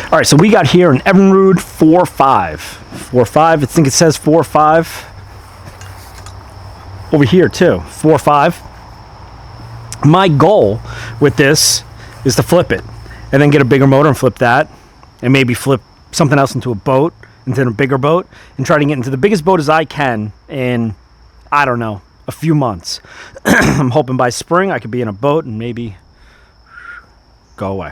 All right, so we got here an Evinrude 4.5. 4.5, I think it says 4.5. Over here too, 4.5. My goal with this is to flip it and then get a bigger motor and flip that, and maybe flip something else into a boat, into a bigger boat, and try to get into the biggest boat as I can in, I don't know, a few months. I'm hoping by spring I could be in a boat and maybe go away.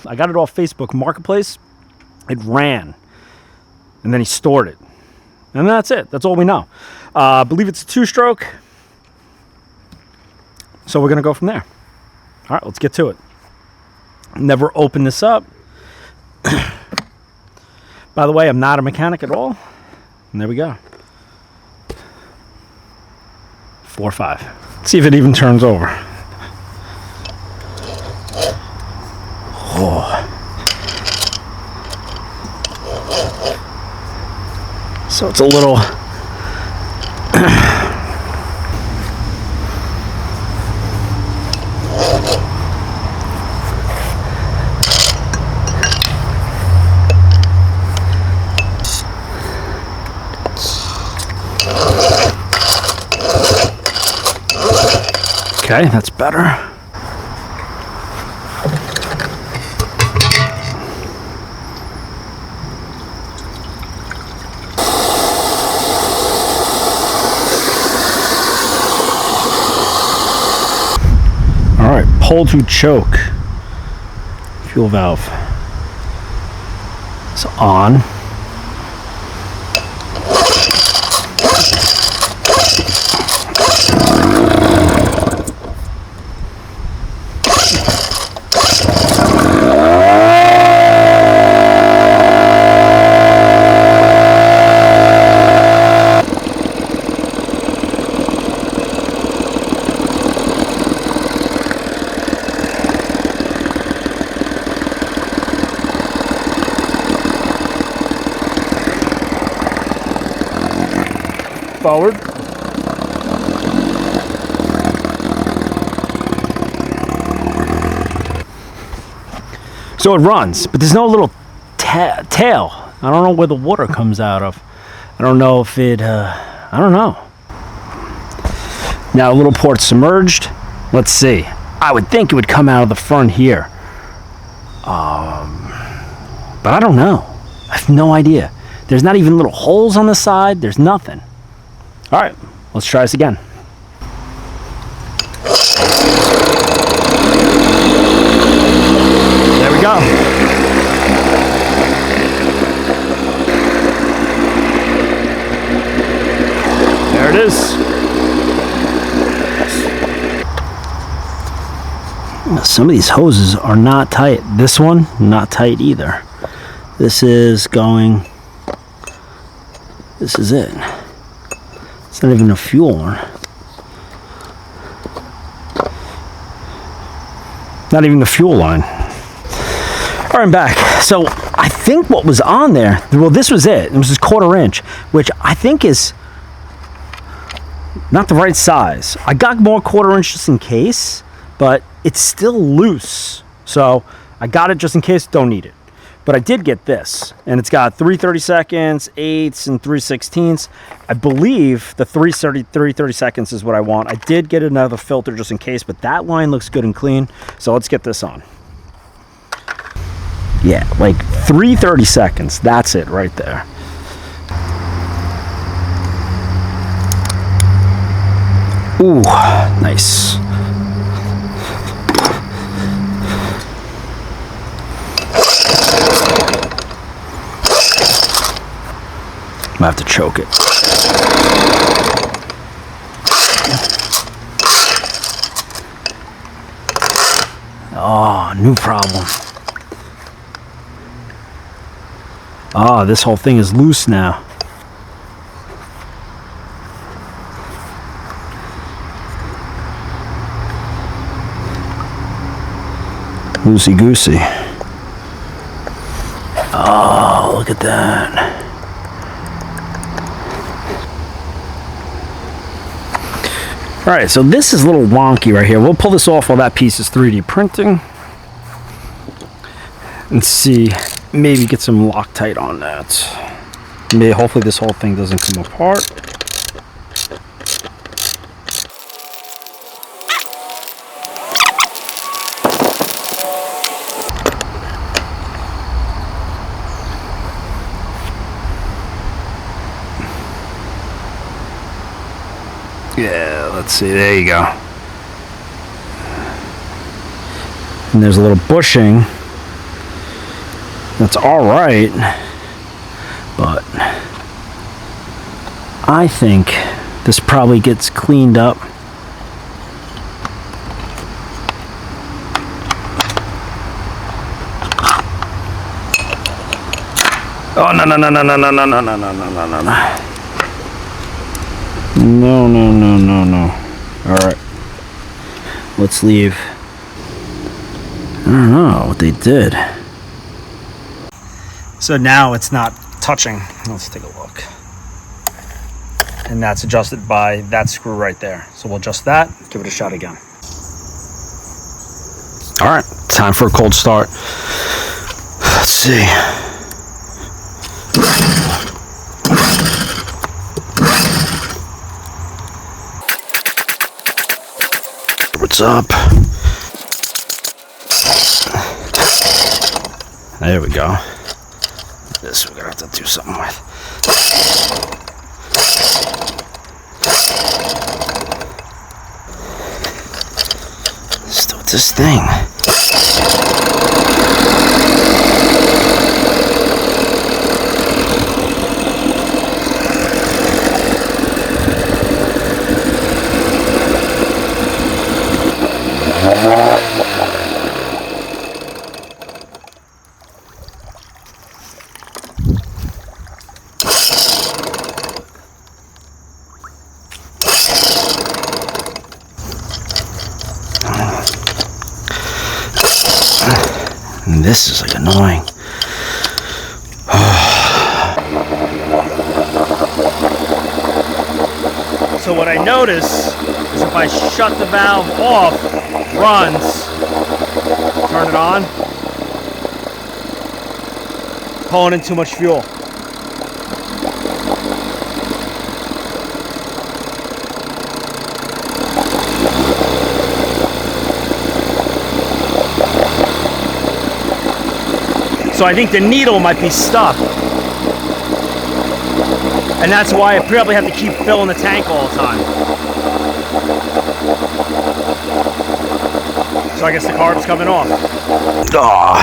I got it off Facebook Marketplace. It ran, and then he stored it, and that's it. That's all we know. I believe it's a 2-stroke, so we're gonna go from there. All right, let's get to it. Never opened this up. By the way, I'm not a mechanic at all, and there we go. 4.5. Let's see if it even turns over. Oh. So it's a little okay, that's better. Pull to choke. Fuel valve is on. Forward. So it runs, but there's no little tail. I don't know where the water comes out of. I don't know if it, I don't know. Now, a little port submerged. Let's see. I would think it would come out of the front here. But I don't know. I have no idea. There's not even little holes on the side. There's nothing. All right, let's try this again. There we go. There it is. Now, some of these hoses are not tight. This one, not tight either. This is going, this is it. It's not even a fuel one. Not even the fuel line. All right, I'm back. So I think what was on there, well, this was it. It was this 1/4 inch, which I think is not the right size. I got more 1/4 inch just in case, but it's still loose. So I got it just in case, don't need it. But I did get this, and it's got 3/32, 8ths, and 3/16. I believe the 3/32 is what I want. I did get another filter just in case, but that line looks good and clean. So let's get this on. Yeah, like 3/32. That's it right there. Ooh, nice. I have to choke it. Oh, new problem. Oh, this whole thing is loose now. Loosey-goosey. Oh, look at that. All right, so this is a little wonky right here. We'll pull this off while that piece is 3D printing and see maybe get some Loctite on that. Maybe, hopefully this whole thing doesn't come apart. Yeah, let's see, there you go. And there's a little bushing. That's all right, but I think this probably gets cleaned up. Oh, no, no, no, no, no, no, no, no, no, no, no, no, no. No, no, no, no, no. All right. Let's leave. I don't know what they did. So now it's not touching. Let's take a look. And that's adjusted by that screw right there. So we'll adjust that, give it a shot again. All right, time for a cold start. Let's see. What's up? There we go. This we're gonna have to do something with. Let's do this thing. And this is like annoying. So what I notice is if I shut the valve off, it runs, turn it on, pulling in too much fuel. So I think the needle might be stuck. And that's why I probably have to keep filling the tank all the time. So I guess the carb's coming off. Oh.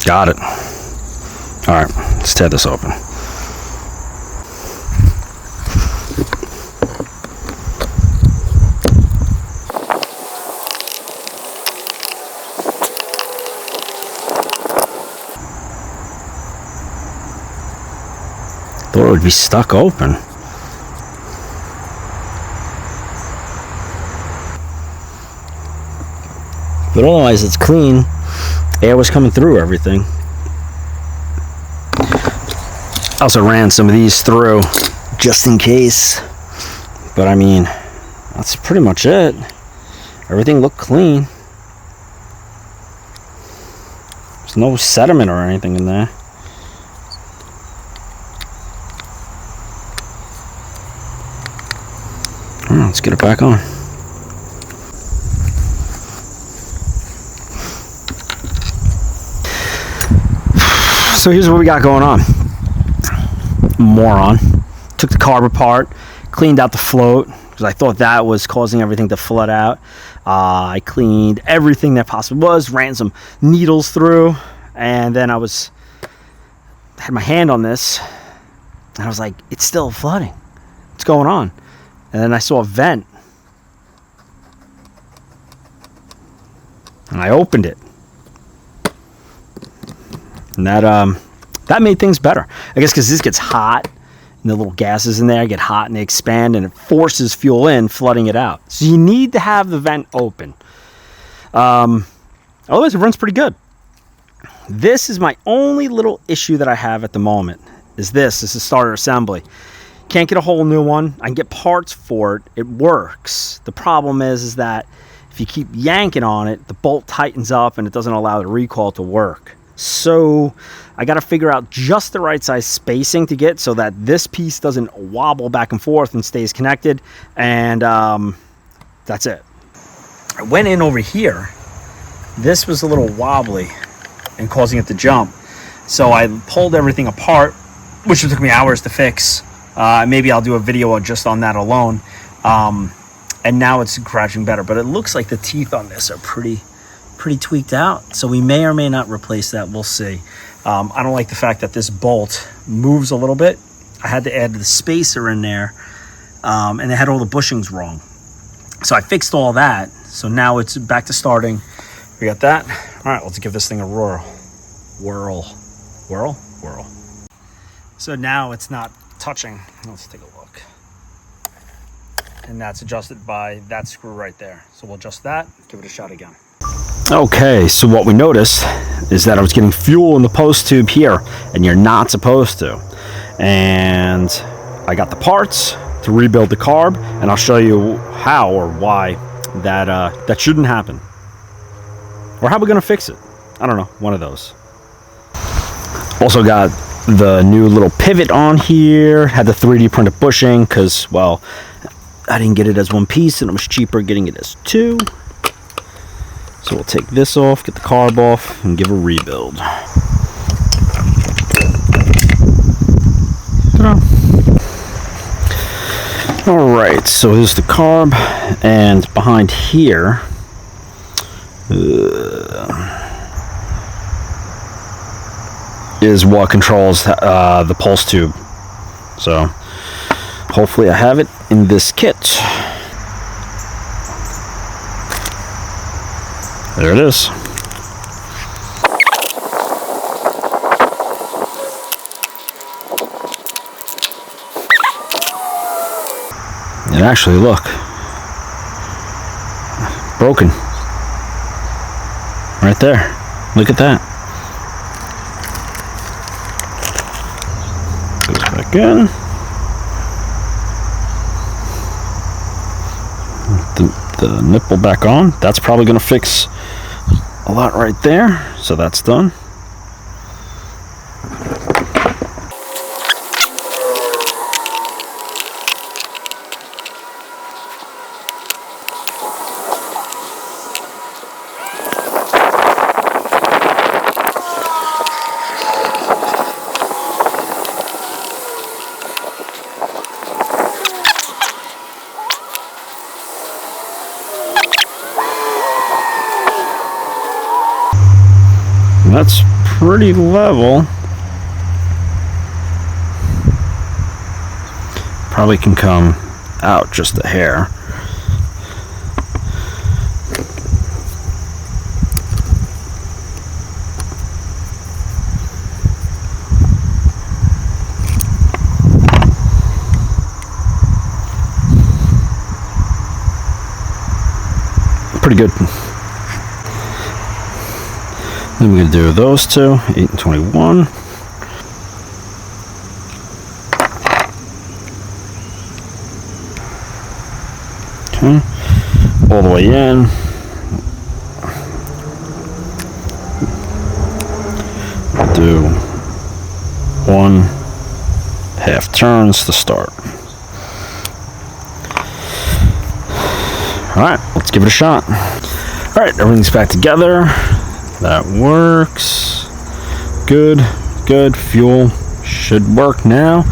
Got it. All right, let's tear this open. Thought it would be stuck open. But otherwise it's clean. Air was coming through everything. I also ran some of these through just in case. But I mean, that's pretty much it. Everything looked clean. There's no sediment or anything in there. Let's get it back on. So here's what we got going on. Moron. Took the carb apart, cleaned out the float, because I thought that was causing everything to flood out. I cleaned everything that possibly was, ran some needles through, and then I had my hand on this, and I was like, it's still flooding. What's going on? And then I saw a vent. And I opened it. And that made things better. I guess because this gets hot, and the little gases in there get hot and they expand, and it forces fuel in, flooding it out. So you need to have the vent open. Otherwise, it runs pretty good. This is my only little issue that I have at the moment. Is this is the starter assembly. Can't get a whole new one. I can get parts for it. It works. The problem is that if you keep yanking on it, the bolt tightens up and it doesn't allow the recoil to work. So I got to figure out just the right size spacing to get so that this piece doesn't wobble back and forth and stays connected. And that's it. I went in over here. This was a little wobbly and causing it to jump. So I pulled everything apart, which took me hours to fix. Maybe I'll do a video just on that alone. And now it's scratching better, but it looks like the teeth on this are pretty tweaked out. So we may or may not replace that. We'll see. I don't like the fact that this bolt moves a little bit. I had to add the spacer in there, and it had all the bushings wrong. So I fixed all that. So now it's back to starting. We got that. All right, let's give this thing a whirl. So now it's not touching. Let's take a look. And that's adjusted by that screw right there. So we'll adjust that, give it a shot again. Okay, so what we noticed is that I was getting fuel in the post tube here, and you're not supposed to. And I got the parts to rebuild the carb, and I'll show you how or why that shouldn't happen. Or how we're gonna fix it. I don't know, one of those. Also got the new little pivot on here. Had the 3D printed bushing because, well, I didn't get it as one piece and it was cheaper getting it as two. So we'll take this off, get the carb off, and give a rebuild. Alright, so here's the carb, and behind here is what controls the pulse tube. So hopefully I have it in this kit. There it is. And actually, look, broken right there. Look at that. Goes back in. The nipple back on. That's probably going to fix a lot right there. So that's done. That's pretty level. Probably can come out just a hair. Pretty good. Then we're going to do those two, 8 and 21. Okay, all the way in. We'll do 1/2 turns to start. Alright, let's give it a shot. Alright, everything's back together. That works. Good, good. Fuel should work now.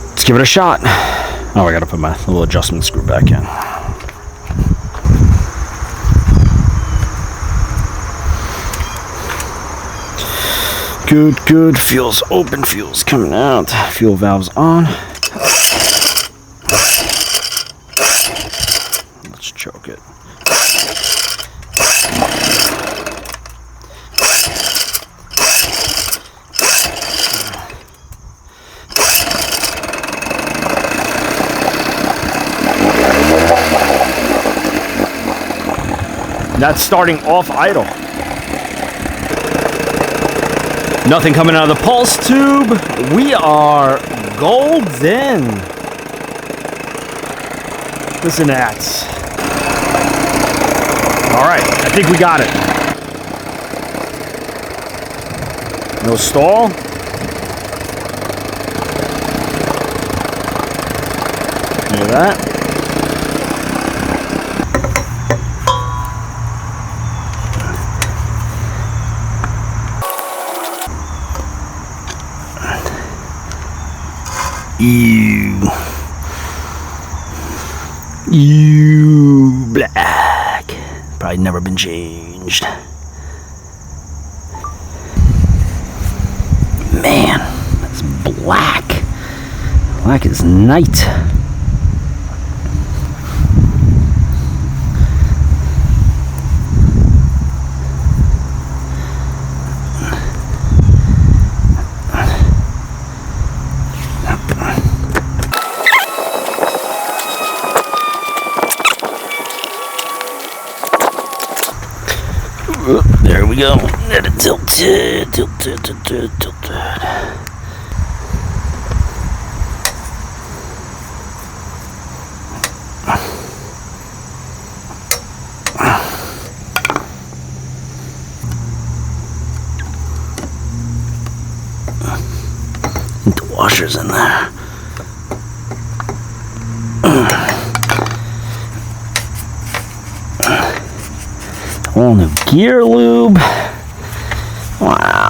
Let's give it a shot. Oh, I gotta put my little adjustment screw back in. Good, good. Fuel's open, fuel's coming out. Fuel valve's on. Let's choke it. That's starting off idle. Nothing coming out of the pulse tube. We are golden. Listen to that. All right, I think we got it. No stall. Look at that. You black. Probably never been changed. Man, that's black. Black as night. There we go. Let it tilted. The washer's in there. All new gear lube. Wow.